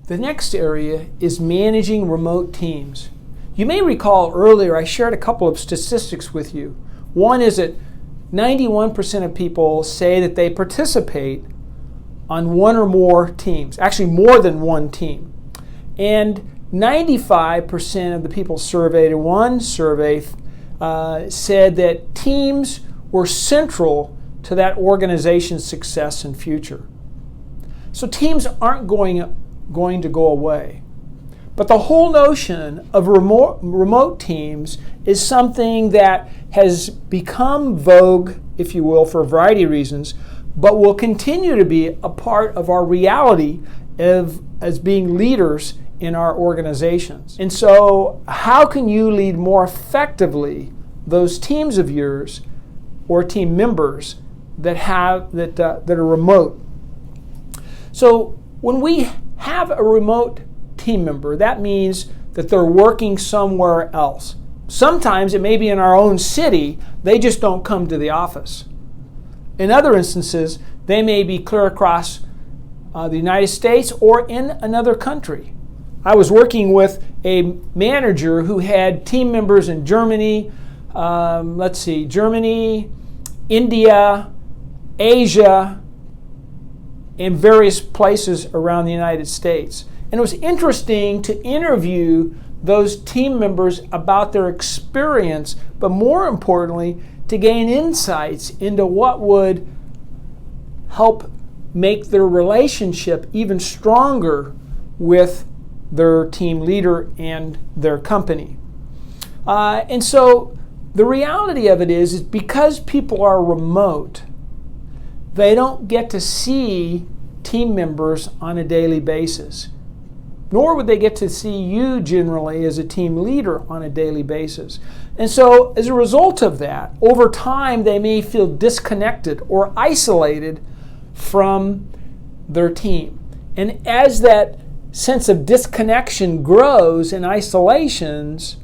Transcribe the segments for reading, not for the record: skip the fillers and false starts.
The next area is managing remote teams. You may recall earlier I shared a couple of statistics with you. One is that 91% of people say that they participate on one or more teams, actually more than one team. And 95% of the people surveyed in one survey said that teams were central to that organization's success and future. So teams aren't going to go away. But the whole notion of remote teams is something that has become vogue, if you will, for a variety of reasons, but will continue to be a part of our reality as being leaders in our organizations. And so how can you lead more effectively those teams of yours or team members that are remote? So when we have a remote team member, that means that they're working somewhere else. Sometimes it may be in our own city, they just don't come to the office. In other instances, they may be clear across the United States or in another country. I was working with a manager who had team members in Germany, Germany, India, Asia, and various places around the United States. And it was interesting to interview those team members about their experience, but more importantly, to gain insights into what would help make their relationship even stronger with their team leader and their company. And so the reality of it is because people are remote, they don't get to see team members on a daily basis, nor would they get to see you generally as a team leader on a daily basis. And so as a result of that, over time they may feel disconnected or isolated from their team. And as that sense of disconnection grows and isolations,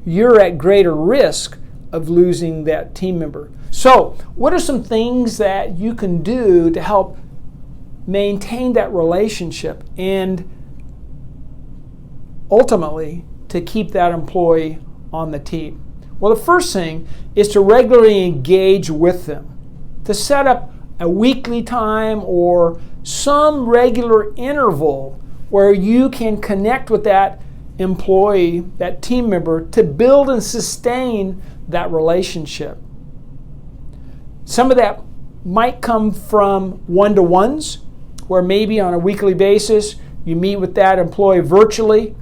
you're at greater risk of losing that team member. So, what are some things that you can do to help maintain that relationship and ultimately to keep that employee on the team? Well, the first thing is to regularly engage with them, to set up a weekly time or some regular interval where you can connect with that employee, that team member, to build and sustain that relationship. Some of that might come from one-to-ones, where maybe on a weekly basis you meet with that employee virtually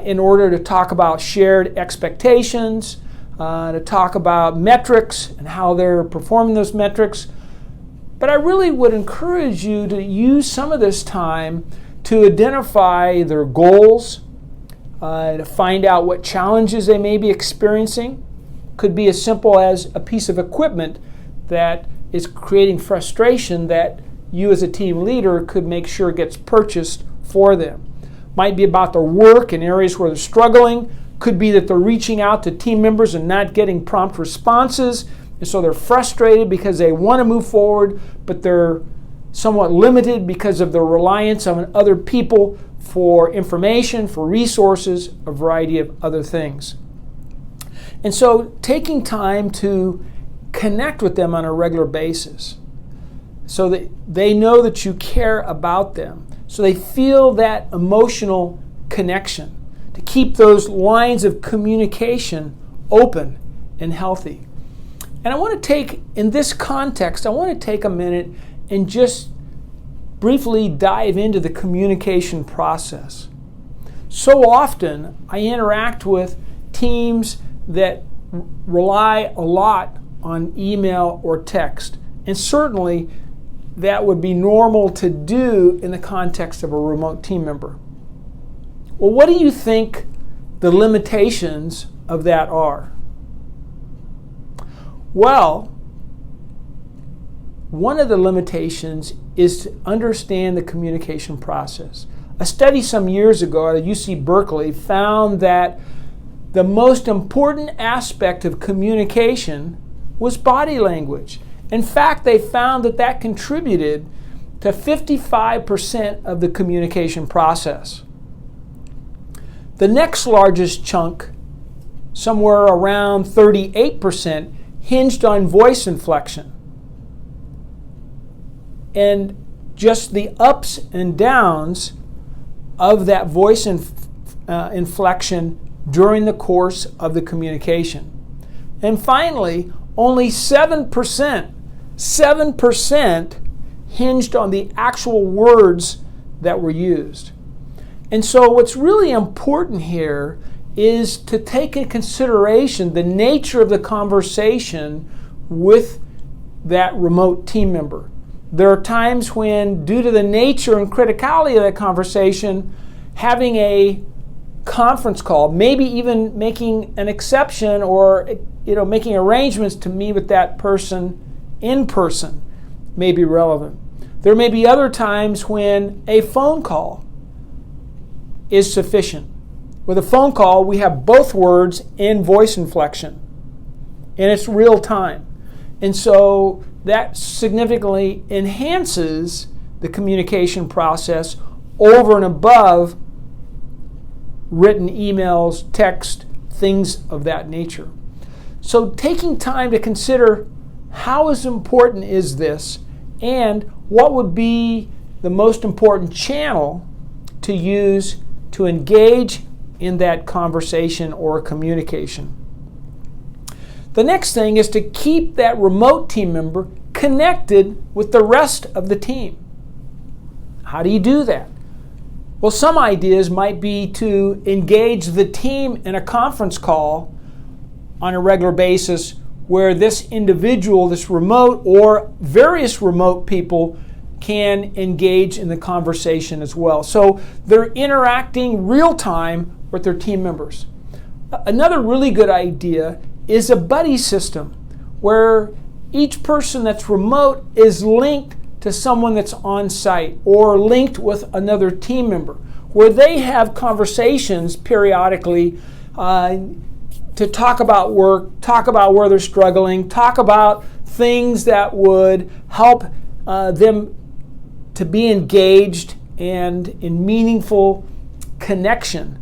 in order to talk about shared expectations, to talk about metrics and how they're performing those metrics. But I really would encourage you to use some of this time to identify their goals, to find out what challenges they may be experiencing. Could be as simple as a piece of equipment that is creating frustration that you as a team leader could make sure gets purchased for them. Might be about their work in areas where they're struggling. Could be that they're reaching out to team members and not getting prompt responses, and so they're frustrated because they want to move forward, but they're somewhat limited because of their reliance on other people for information, for resources, a variety of other things. And so taking time to connect with them on a regular basis so that they know that you care about them, so they feel that emotional connection, to keep those lines of communication open and healthy. And I want to take, in this context, I want to take a minute and just briefly dive into the communication process. So often I interact with teams that rely a lot on email or text, and certainly that would be normal to do in the context of a remote team member. Well, what do you think the limitations of that are? Well, one of the limitations is to understand the communication process. A study some years ago at UC Berkeley found that the most important aspect of communication was body language. In fact, they found that contributed to 55% of the communication process. The next largest chunk, somewhere around 38%, hinged on voice inflection. And just the ups and downs of that voice inflection during the course of the communication. And finally, only 7% hinged on the actual words that were used. And so what's really important here is to take into consideration the nature of the conversation with that remote team member. There are times when, due to the nature and criticality of that conversation, having a conference call, maybe even making an exception or making arrangements to meet with that person in person may be relevant. There may be other times when a phone call is sufficient. With a phone call, we have both words in voice inflection, and it's real time. And so that significantly enhances the communication process over and above written emails, text, things of that nature. So taking time to consider how important is this and what would be the most important channel to use to engage in that conversation or communication. The next thing is to keep that remote team member connected with the rest of the team. How do you do that? Well, some ideas might be to engage the team in a conference call on a regular basis where this individual, this remote or various remote people can engage in the conversation as well. So they're interacting real time with their team members. Another really good idea is a buddy system where each person that's remote is linked to someone that's on site or linked with another team member, where they have conversations periodically to talk about work, talk about where they're struggling, talk about things that would help them to be engaged and in meaningful connection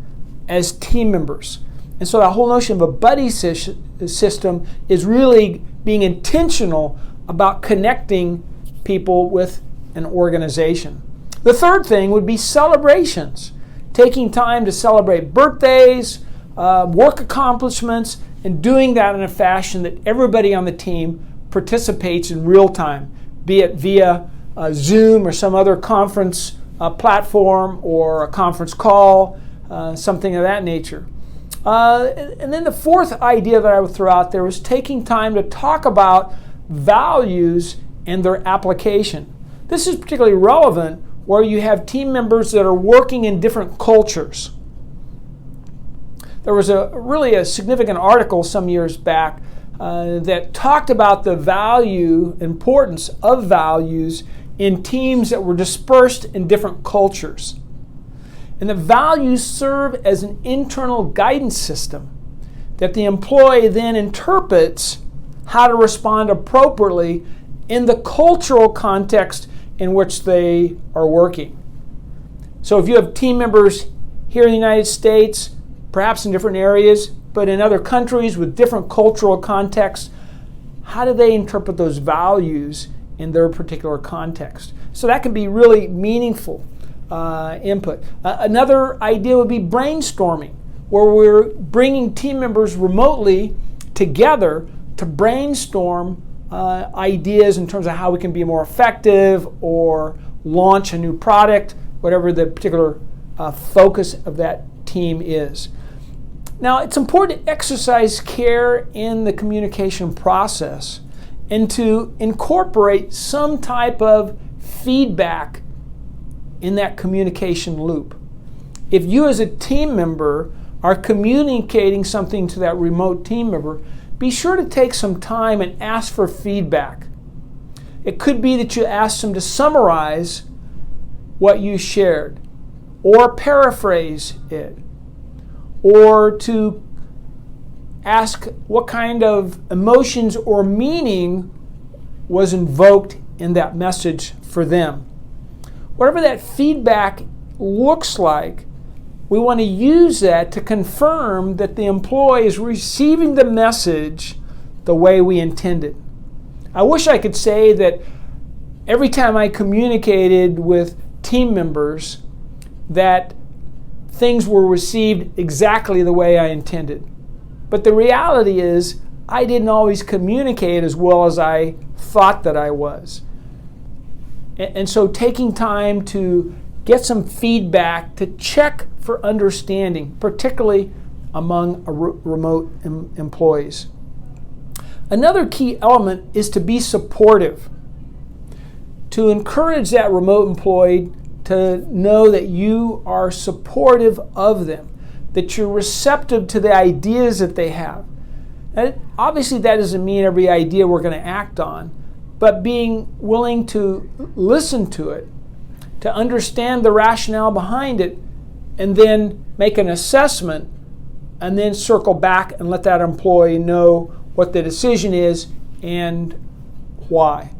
as team members. And so that whole notion of a buddy system is really being intentional about connecting people with an organization. The third thing would be celebrations. Taking time to celebrate birthdays, work accomplishments, and doing that in a fashion that everybody on the team participates in real time, be it via Zoom or some other conference platform or a conference call, something of that nature. And then the fourth idea that I would throw out there was taking time to talk about values and their application. This is particularly relevant where you have team members that are working in different cultures. There was a significant article some years back that talked about the importance of values in teams that were dispersed in different cultures. And the values serve as an internal guidance system that the employee then interprets how to respond appropriately in the cultural context in which they are working. So if you have team members here in the United States, perhaps in different areas, but in other countries with different cultural contexts, how do they interpret those values in their particular context? So that can be really meaningful input. Another idea would be brainstorming, where we're bringing team members remotely together to brainstorm ideas in terms of how we can be more effective or launch a new product, whatever the particular focus of that team is. Now, it's important to exercise care in the communication process and to incorporate some type of feedback in that communication loop. If you as a team member are communicating something to that remote team member, be sure to take some time and ask for feedback. It could be that you ask them to summarize what you shared, or paraphrase it, or to ask what kind of emotions or meaning was invoked in that message for them. whatever that feedback looks like, we want to use that to confirm that the employee is receiving the message the way we intended. I wish I could say that every time I communicated with team members that things were received exactly the way I intended. But the reality is I didn't always communicate as well as I thought that I was. And so taking time to get some feedback to check for understanding, particularly among remote employees. Another key element is to be supportive, to encourage that remote employee to know that you are supportive of them, that you're receptive to the ideas that they have. And obviously that doesn't mean every idea we're going to act on, but being willing to listen to it, to understand the rationale behind it, and then make an assessment, and then circle back and let that employee know what the decision is and why.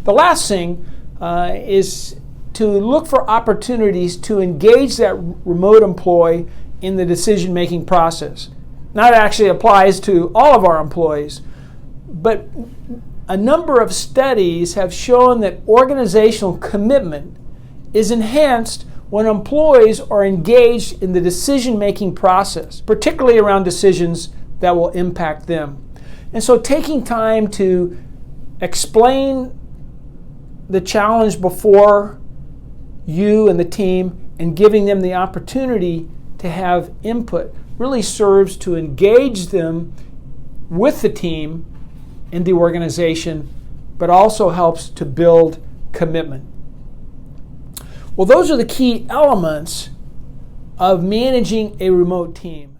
The last thing is to look for opportunities to engage that remote employee in the decision-making process. Now, that actually applies to all of our employees, but a number of studies have shown that organizational commitment is enhanced when employees are engaged in the decision-making process, particularly around decisions that will impact them. And so taking time to explain the challenge before you and the team and giving them the opportunity to have input really serves to engage them with the team and the organization, but also helps to build commitment. Well, those are the key elements of managing a remote team.